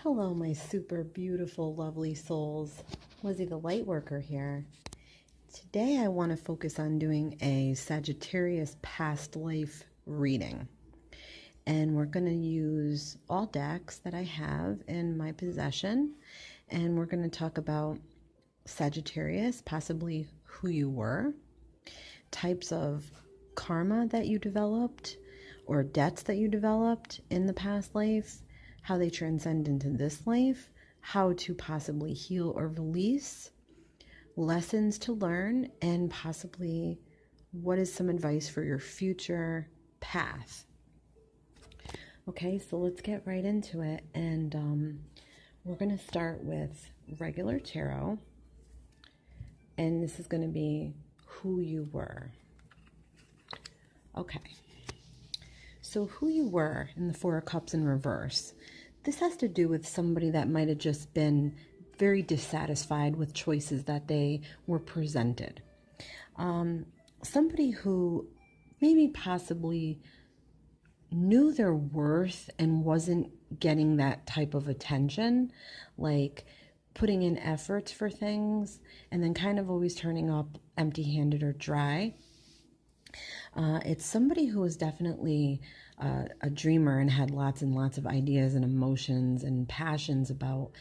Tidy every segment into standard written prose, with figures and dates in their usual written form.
Hello, my super beautiful, lovely souls. Lizzie the Lightworker here. Today I want to focus on doing a Sagittarius Past life reading. And we're going to use all decks that I have in my possession. And we're going to talk about Sagittarius, possibly who you were, types of karma that you developed, or debts that you developed in the past life, how they transcend into this life, how to possibly heal or release, lessons to learn, and possibly what is some advice for your future path. Okay, so let's get right into it. And we're going to start with regular tarot. And this is going to be who you were. Okay. So who you were in the Four of Cups in reverse. This has to do with somebody that might have just been very dissatisfied with choices that they were presented. Somebody who maybe possibly knew their worth and wasn't getting that type of attention, like putting in efforts for things and then kind of always turning up empty-handed or dry. It's somebody who was definitely a dreamer and had lots and lots of ideas and emotions and passions about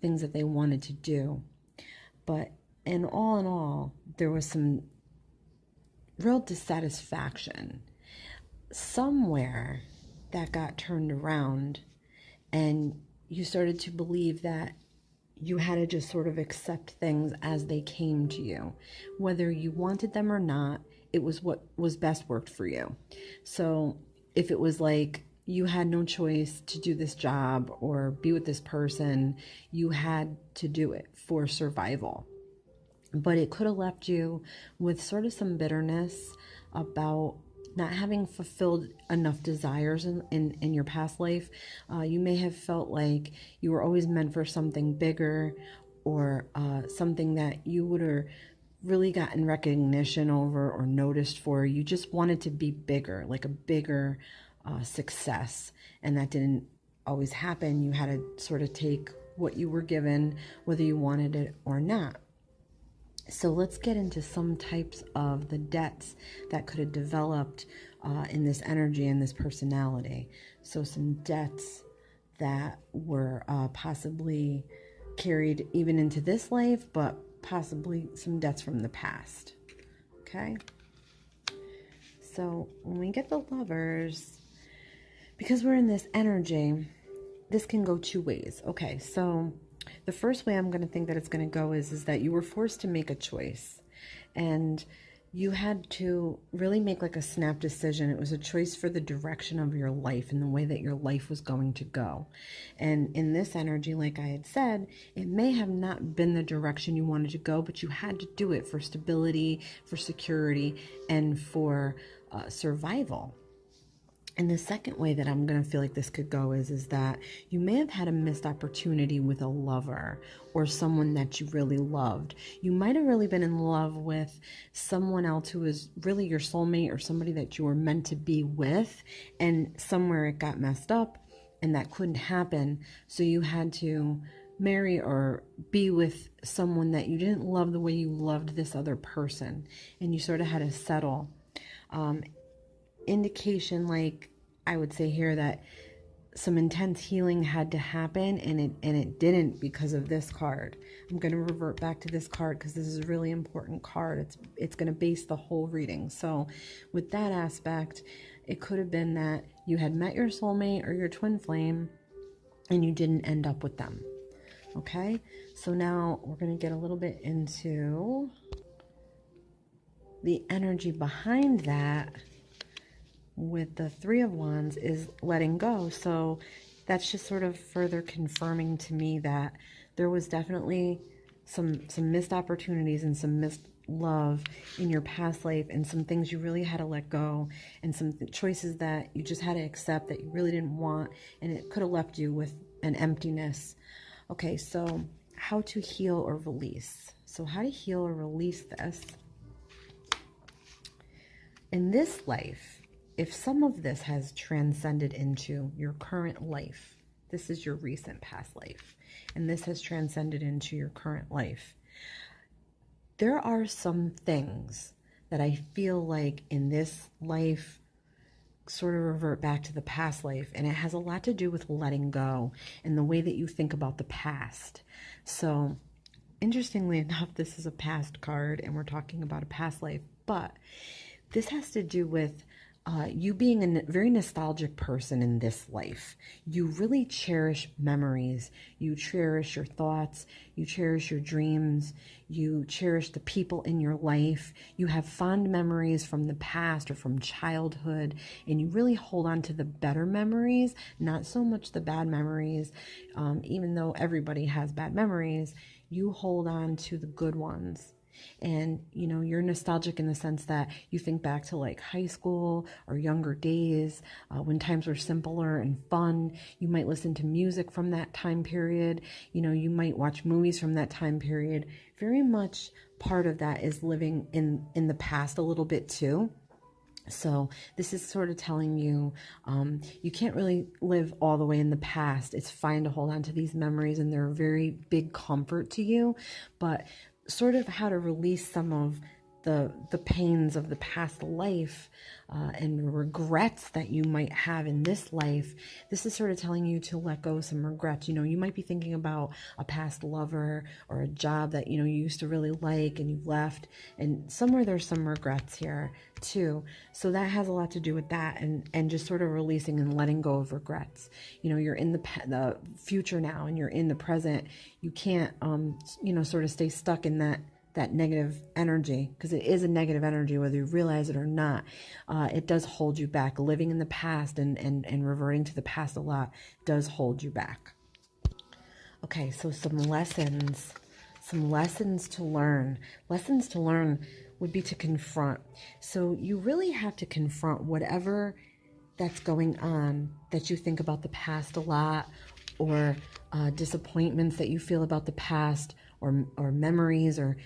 things that they wanted to do. But in all, there was some real dissatisfaction. Somewhere that got turned around and you started to believe that you had to just sort of accept things as they came to you. Whether you wanted them or not, it was what was best worked for you. So if it was like you had no choice to do this job or be with this person, you had to do it for survival. But it could have left you with sort of some bitterness about not having fulfilled enough desires in your past life. You may have felt like you were always meant for something bigger, or something that you would have really gotten recognition over or noticed for. You just wanted to be bigger, like a bigger success, and that didn't always happen. You had to sort of take what you were given, whether you wanted it or not. So let's get into some types of the debts that could have developed in this energy and this personality. So some debts that were possibly carried even into this life, but possibly some debts from the past. Okay? So when we get the Lovers, because we're in this energy, this can go two ways. Okay, so the first way I'm going to think that it's going to go is that you were forced to make a choice, and you had to really make like a snap decision. It was a choice for the direction of your life and the way that your life was going to go. And in this energy, like I had said, it may have not been the direction you wanted to go, but you had to do it for stability, for security, and for survival. And the second way that I'm going to feel like this could go is that you may have had a missed opportunity with a lover or someone that you really loved. You might have really been in love with someone else who is really your soulmate or somebody that you were meant to be with, and somewhere it got messed up and that couldn't happen. So you had to marry or be with someone that you didn't love the way you loved this other person, and you sort of had to settle. Indication, like I would say here, that some intense healing had to happen, and it didn't because of this card. I'm going to revert back to this card because this is a really important card. It's going to base the whole reading. So with that aspect, it could have been that you had met your soulmate or your twin flame and you didn't end up with them. Okay, so now we're going to get a little bit into the energy behind that. With the Three of Wands is letting go. So that's just sort of further confirming to me that there was definitely some missed opportunities and some missed love in your past life, and some things you really had to let go, and some choices that you just had to accept that you really didn't want, and it could have left you with an emptiness. Okay, so how to heal or release. So how to heal or release this. In this life, if some of this has transcended into your current life, This is your recent past life, and this has transcended into your current life. There are some things that I feel like in this life sort of revert back to the past life, and it has a lot to do with letting go and the way that you think about the past. So interestingly enough, this is a past card and we're talking about a past life, but this has to do with you being a very nostalgic person in this life. You really cherish memories. You cherish your thoughts. You cherish your dreams. You cherish the people in your life. You have fond memories from the past or from childhood, and you really hold on to the better memories, not so much the bad memories. Even though everybody has bad memories, you hold on to the good ones. And, you know, you're nostalgic in the sense that you think back to like high school or younger days when times were simpler and fun. You might listen to music from that time period. You know, you might watch movies from that time period. Very much part of that is living in the past a little bit too. So this is sort of telling you, you can't really live all the way in the past. It's fine to hold on to these memories and they're a very big comfort to you, but sort of how to release some of the pains of the past life and regrets that you might have in this life. This is sort of telling you to let go of some regrets. You know, you might be thinking about a past lover or a job that, you know, you used to really like and you left, and somewhere there's some regrets here too. So that has a lot to do with that, and just sort of releasing and letting go of regrets. You know, you're in the future now and you're in the present. You can't, you know, sort of stay stuck in that negative energy, because it is a negative energy, whether you realize it or not. It does hold you back. Living in the past and reverting to the past a lot does hold you back. Okay, so some lessons to learn. Lessons to learn would be to confront. So you really have to confront whatever that's going on that you think about the past a lot, or disappointments that you feel about the past, or memories, or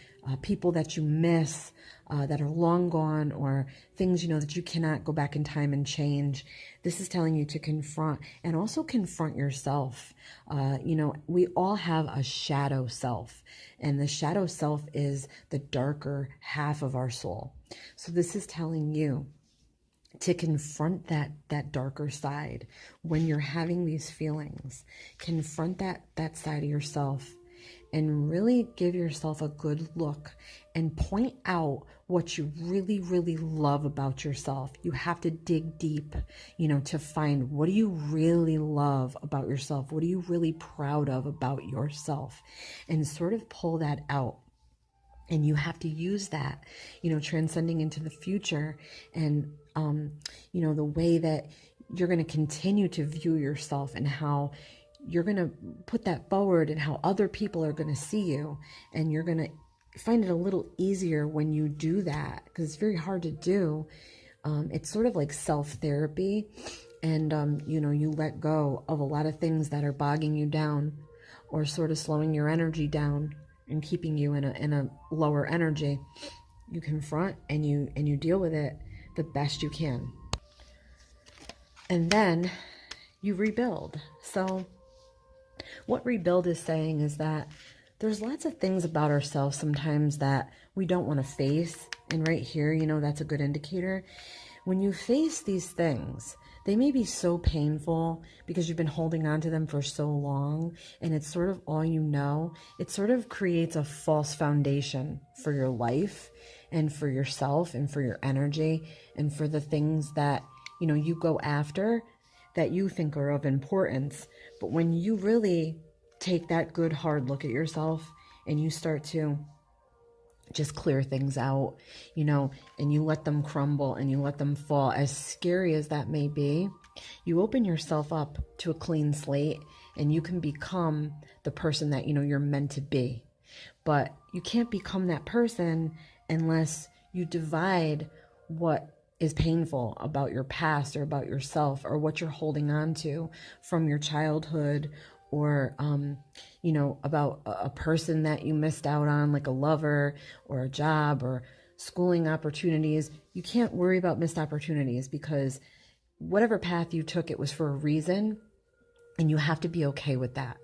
people that you miss that are long gone, or things, you know, that you cannot go back in time and change. This is telling you to confront, and also confront yourself. You know, we all have a shadow self, and the shadow self is the darker half of our soul. So this is telling you to confront that darker side when you're having these feelings. Confront that side of yourself, and really give yourself a good look and point out what you really, really love about yourself. You have to dig deep, you know, to find, what do you really love about yourself? What are you really proud of about yourself? And sort of pull that out. And you have to use that, you know, transcending into the future, and, you know, the way that you're going to continue to view yourself, and how you're going to put that forward, and how other people are going to see you. And you're going to find it a little easier when you do that, because it's very hard to do. It's sort of like self-therapy, and, you know, you let go of a lot of things that are bogging you down, or sort of slowing your energy down and keeping you in a lower energy. You confront and you deal with it the best you can. And then you rebuild. So what rebuild is saying is that there's lots of things about ourselves sometimes that we don't want to face. And right here, you know, that's a good indicator. When you face these things, they may be so painful because you've been holding on to them for so long, and it's sort of all you know. It sort of creates a false foundation for your life, and for yourself, and for your energy, and for the things that, you know, you go after that you think are of importance. But when you really take that good hard look at yourself, and you start to just clear things out, you know, and you let them crumble and you let them fall, as scary as that may be, you open yourself up to a clean slate, and you can become the person that, you know, you're meant to be. But you can't become that person unless you divide what is painful about your past, or about yourself, or what you're holding on to from your childhood, or, you know, about a person that you missed out on, like a lover, or a job, or schooling opportunities. You can't worry about missed opportunities, because whatever path you took, it was for a reason. And you have to be okay with that.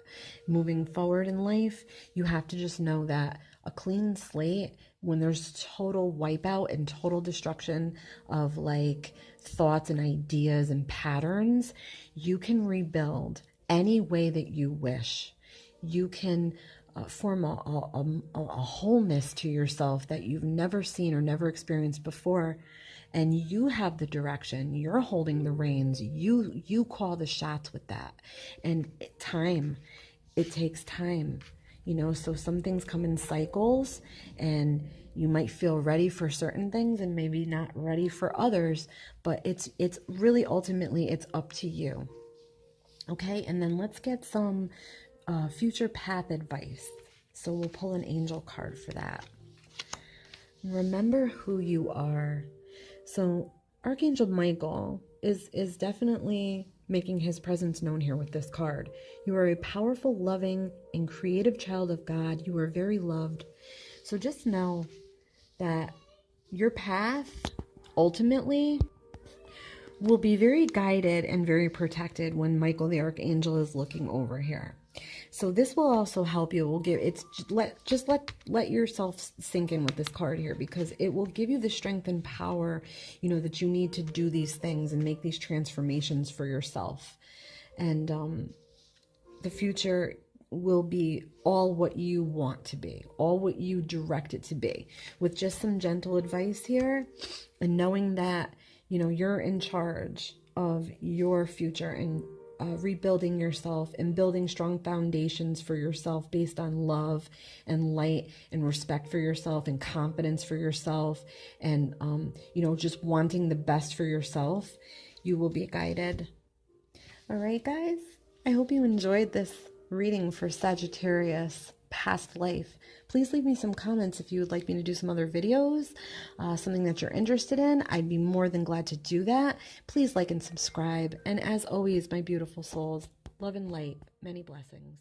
Moving forward in life, you have to just know that a clean slate, when there's total wipeout and total destruction of like thoughts and ideas and patterns, you can rebuild any way that you wish. You can form a wholeness to yourself that you've never seen or never experienced before. And you have the direction, you're holding the reins, you call the shots with that. And it takes time, you know, so some things come in cycles, and you might feel ready for certain things and maybe not ready for others, but it's really ultimately it's up to you. Okay, and then let's get some future path advice. So we'll pull an angel card for that. Remember who you are. So Archangel Michael is definitely making his presence known here with this card. You are a powerful, loving, and creative child of God. You are very loved. So just know that your path ultimately will be very guided and very protected when Michael the Archangel is looking over here. So this will also help you. It will give let yourself sink in with this card here, because it will give you the strength and power, you know, that you need to do these things and make these transformations for yourself. And the future will be all what you want to be, all what you direct it to be, with just some gentle advice here, and knowing that, you know, you're in charge of your future and rebuilding yourself and building strong foundations for yourself based on love and light and respect for yourself and confidence for yourself, and you know, just wanting the best for yourself. You will be guided. All right, guys, I hope you enjoyed this reading for Sagittarius past life. Please leave me some comments if you would like me to do some other videos, something that you're interested in. I'd be more than glad to do that. Please like and subscribe. And as always, my beautiful souls, love and light, many blessings.